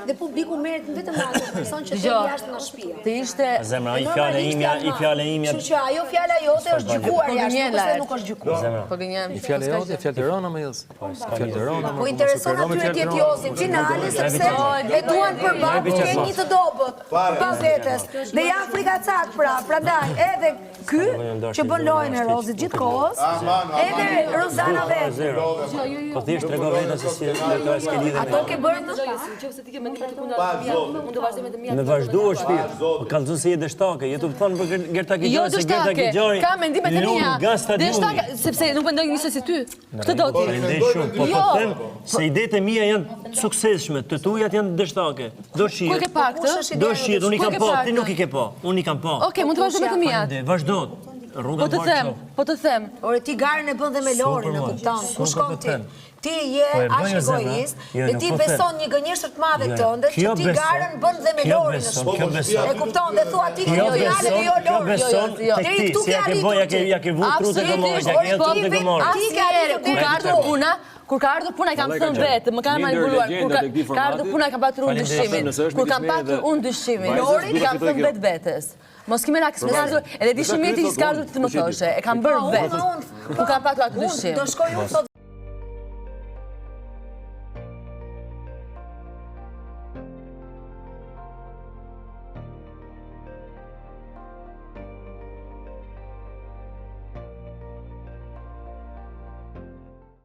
Dhe publiku merret vetëm atë person që të jashtë nga shtëpia. Të ishte zemra, i fjala imja. Kështu që ajo fjala jote është gjykuar jashtë, kurse nuk është gjykuar. Po gënjem. I fjala jote, fjalë të rëna më jose. Fjalë të rëna. Po intereson atyre të jetë Josin finale sepse e duan përballë të kenë një të dobët pas vetes. Dhe janë frikacak prandaj edhe ky që bën lojën e Rozit gjithkohës, edhe Rozana vetë. Po thjesht trego vetën se si ka s'ke lidhje. Ato ke bërë në Nëse ti ke mendim të puna unë do vazhdoj me të mia. Me vazhdu o shpirt. Po kallëzon se je dështake, je të thonë për Gerta Gjori se Gerta Gjori. Ka mendimet e mia. Dështake sepse nuk mendoj njëse si ty. Këtë do ti. Prandaj shumë, po po them se idetë e mia janë të suksesshme, të tuajat janë dështake. Do shihet. Ku ke pak këtë? Do shihet, unë i kam pa, ti nuk i ke pa. Unë i kam pa. Okej, mund të vazhdoj me të mia. Vazhdo. Po të them. Ore ti garën e bën dhe me Lorin, e kupton? Ku shkon ti? Ti je aq egoist, dhe ti beson një gënjeshtër të madhe tënde që ti garën bën dhe me Lorin në shtëpi. E kupton dhe thua ti kjo finale dhe jo Lori. Deri këtu ke arritur. Ja ke vu trutë gëmorë, ja ke hedhë trutë gëmorë. Ti ke arritur kur ka ardhur puna. Kur ka ardhur puna i kam thënë vetë, më kanë manipuluar. Kur ka ardhur puna i kam patur unë dyshimin. Kur kam patur unë dyshimin, Lori i kam thënë vetë vetes. Mos kimi rakës me ardhur, edhe dishimit i s'ka ardhur të më thoshe, e kam bërë vetë. Kur kam patur atë dyshim. Do shkoj unë